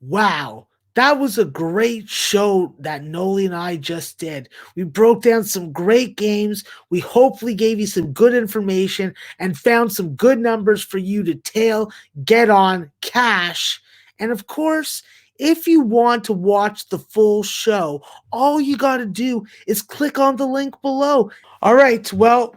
Wow, that was a great show that Nolly and I just did. We broke down some great games. We hopefully gave you some good information and found some good numbers for you to get on, cash. And of course, if you want to watch the full show, all you got to do is click on the link below. All right, well,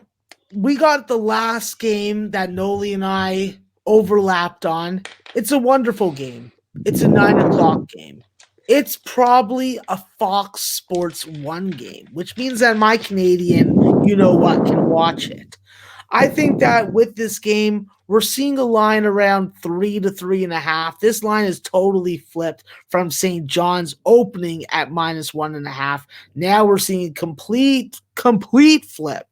we got the last game that Nolly and I overlapped on. It's a wonderful game. It's a 9 o'clock game. It's probably a Fox Sports 1 game, which means that my Canadian, you know what, can watch it. I think that with this game, we're seeing a line around 3 to 3.5. This line is totally flipped from St. John's opening at -1.5. Now we're seeing a complete flip.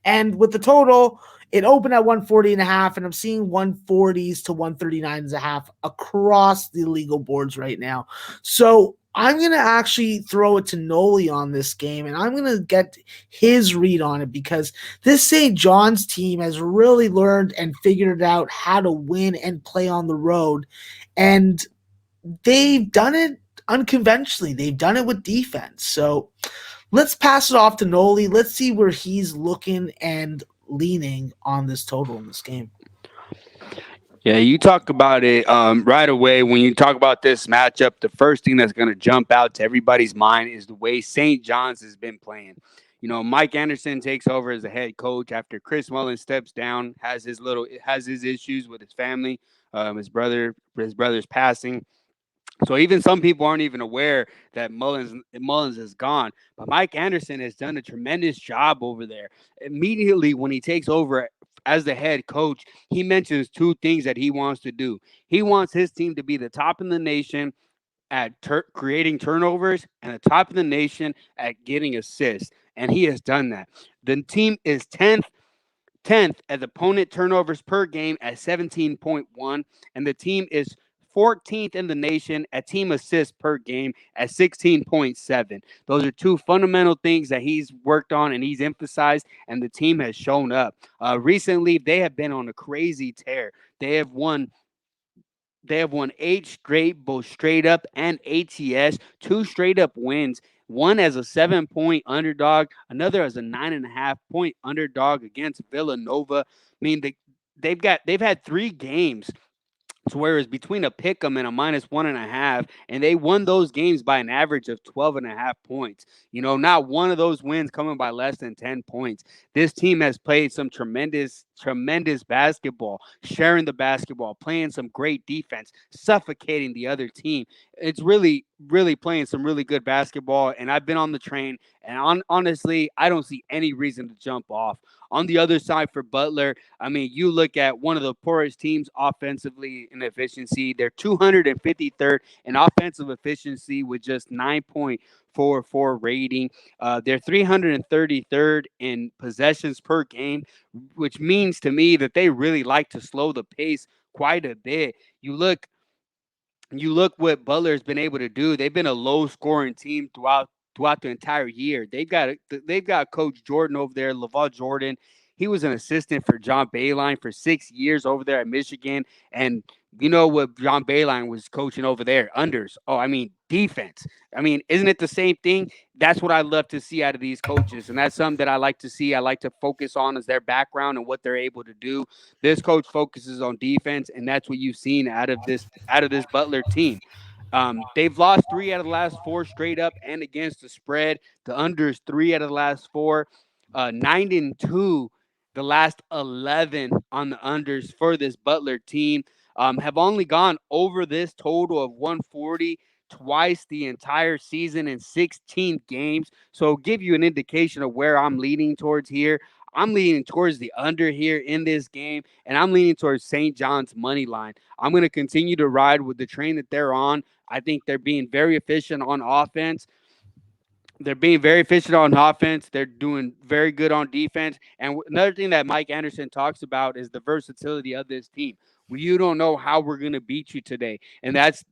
And with the total, it opened at 140.5, and I'm seeing 140s to 139.5 across the legal boards right now. So I'm going to actually throw it to Noli on this game, and I'm going to get his read on it because this St. John's team has really learned and figured out how to win and play on the road. And they've done it unconventionally. They've done it with defense. So let's pass it off to Noli. Let's see where he's looking and leaning on this total in this game. Yeah, you talk about it right away. When you talk about this matchup, the first thing that's going to jump out to everybody's mind is the way St. John's has been playing. Mike Anderson takes over as the head coach after Chris Mullins steps down, has his issues with his family, his brother's passing. So even some people aren't even aware that Mullins is gone. But Mike Anderson has done a tremendous job over there. Immediately when he takes over as the head coach, he mentions two things that he wants to do. He wants his team to be the top in the nation at creating turnovers and the top of the nation at getting assists. And he has done that. The team is 10th as opponent turnovers per game at 17.1, and the team is 14th in the nation at team assists per game at 16.7. Those are two fundamental things that he's worked on and he's emphasized, and the team has shown up. Recently, they have been on a crazy tear. They have won 8 straight, both straight up and ATS, 2 straight up wins. One as a 7-point underdog, another as a 9.5-point underdog against Villanova. I mean, they've had 3 games to where it's between a pick 'em and a -1.5, and they won those games by an average of 12.5 points. Not one of those wins coming by less than 10 points. This team has played some tremendous basketball, sharing the basketball, playing some great defense, suffocating the other team. It's really playing some really good basketball, and I've been on the train, and honestly, I don't see any reason to jump off. On the other side for Butler, I mean, you look at one of the poorest teams offensively in efficiency. They're 253rd in offensive efficiency with just 9.44 rating. They're 333rd in possessions per game, which means to me that they really like to slow the pace quite a bit. You look what Butler's been able to do. They've been a low scoring team throughout the entire year. They've got Coach Jordan over there, Laval Jordan. He was an assistant for John Beilein for 6 years over there at Michigan. And you know what John Beilein was coaching over there? Unders. Oh, I mean, defense. I mean, isn't it the same thing? That's what I love to see out of these coaches. And that's something that I like to see. I like to focus on is their background and what they're able to do. This coach focuses on defense, and that's what you've seen out of this Butler team. They've lost 3 out of the last 4 straight up and against the spread. The unders 3 out of the last 4, 9-2 the last 11 on the unders for this Butler team. Have only gone over this total of 140 twice the entire season in 16 games. So give you an indication of where I'm leaning towards here. I'm leaning towards the under here in this game, and I'm leaning towards St. John's money line. I'm going to continue to ride with the train that they're on. I think they're being very efficient on offense. They're doing very good on defense. And another thing that Mike Anderson talks about is the versatility of this team. You don't know how we're going to beat you today, and that's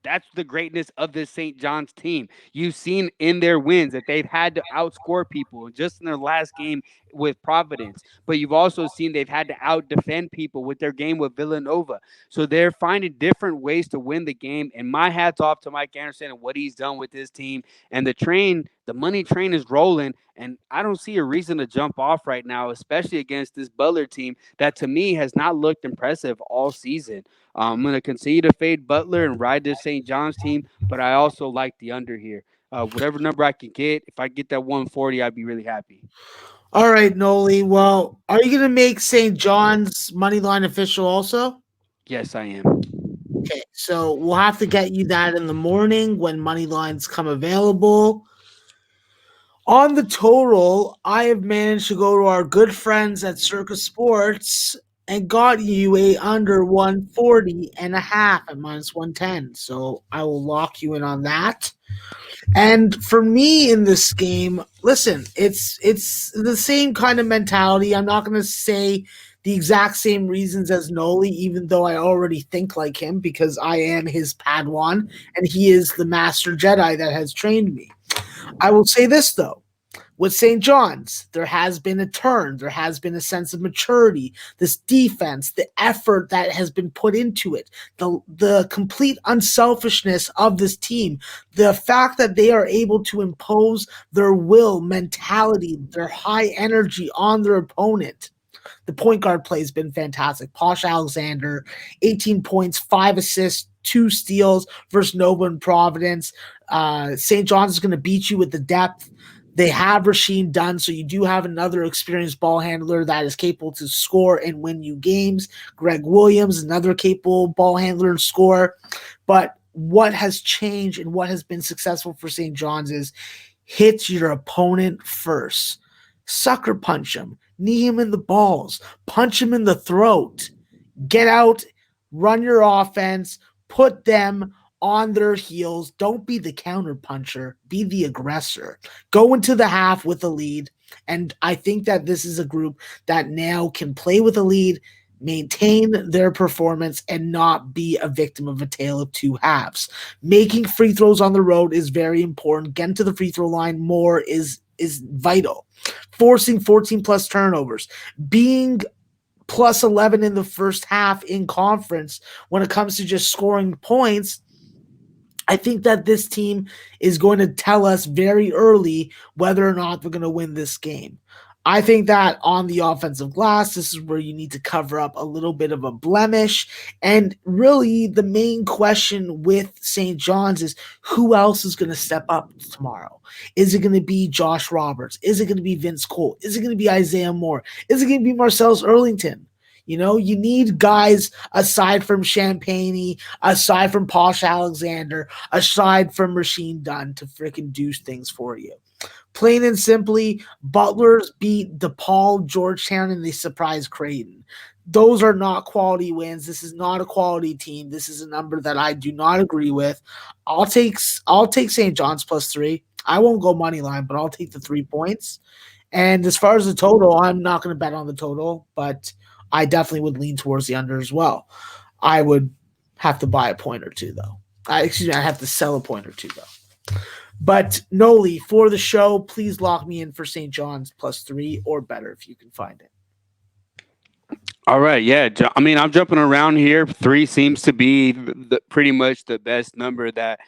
That's the greatness of this St. John's team. You've seen in their wins that they've had to outscore people just in their last game with Providence, but you've also seen they've had to out defend people with their game with Villanova. So they're finding different ways to win the game. And my hat's off to Mike Anderson and what he's done with his team. And the money train is rolling. And I don't see a reason to jump off right now, especially against this Butler team that to me has not looked impressive all season. I'm going to continue to fade Butler and ride this St. John's team, but I also like the under here. Whatever number I can get, if I get that 140, I'd be really happy. All right, Noli. Well, are you going to make St. John's money line official also? Yes, I am. Okay, so we'll have to get you that in the morning when money lines come available. On the total, I have managed to go to our good friends at Circus Sports and got you a under 140 and a half at minus 110. So I will lock you in on that. And for me in this game, listen, it's the same kind of mentality. I'm not going to say the exact same reasons as Noli, even though I already think like him because I am his Padawan and he is the master Jedi that has trained me. I will say this though. With St. John's, there has been a turn. There has been a sense of maturity. This defense, the effort that has been put into it, the complete unselfishness of this team, the fact that they are able to impose their will, mentality, their high energy on their opponent. The point guard play has been fantastic. Posh Alexander, 18 points, 5 assists, 2 steals versus Nova and Providence. St. John's is going to beat you with the depth. They have Rasheed Dunn, so you do have another experienced ball handler that is capable to score and win you games. Greg Williams, another capable ball handler and scorer. But what has changed and what has been successful for St. John's is hit your opponent first. Sucker punch him. Knee him in the balls. Punch him in the throat. Get out. Run your offense. Put them on their heels. Don't be the counter puncher. Be the aggressor. Go into the half with a lead. And I think that this is a group that now can play with a lead, maintain their performance, and not be a victim of a tale of two halves. Making free throws on the road is very important. Getting to the free throw line more is vital. Forcing 14 plus turnovers. Being plus 11 in the first half in conference when it comes to just scoring points. I think that this team is going to tell us very early whether or not they're going to win this game. I think that on the offensive glass, this is where you need to cover up a little bit of a blemish. And really, the main question with St. John's is who else is going to step up tomorrow? Is it going to be Josh Roberts? Is it going to be Vince Cole? Is it going to be Isaiah Moore? Is it going to be Marcellus Earlington? You know, you need guys aside from Champagne, aside from Posh Alexander, aside from Rasheed Dunn to freaking do things for you. Plain and simply, Butler's beat DePaul, Georgetown, and they surprised Creighton. Those are not quality wins. This is not a quality team. This is a number that I do not agree with. I'll take St. John's plus 3. I won't go money line, but I'll take the 3 points. And as far as the total, I'm not going to bet on the total, but I definitely would lean towards the under as well. I would have to buy a point or two, though. I have to sell a point or two, though. But Noli, for the show, please lock me in for St. John's plus 3 or better if you can find it. All right, yeah. I mean, I'm jumping around here. 3 seems to be pretty much the best number that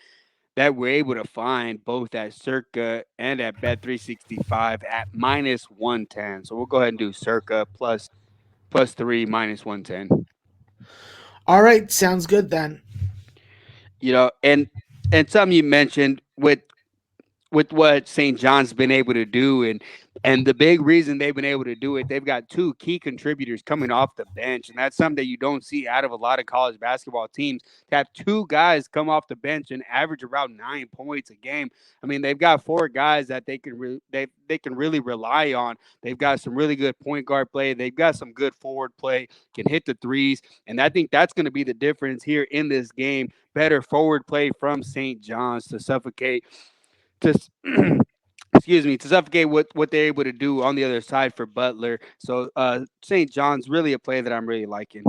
we're able to find both at Circa and at Bet365 at minus 110. So we'll go ahead and do Circa plus 3 minus 110. All right, sounds good then. You know, and something you mentioned with what St. John's been able to do, and the big reason they've been able to do it, they've got 2 key contributors coming off the bench, and that's something that you don't see out of a lot of college basketball teams. To have 2 guys come off the bench and average around 9 points a game. I mean, they've got 4 guys that they can really rely on. They've got some really good point guard play. They've got some good forward play, can hit the threes, and I think that's going to be the difference here in this game. Better forward play from St. John's to suffocate to suffocate what they're able to do on the other side for Butler. So St. John's really a play that I'm really liking.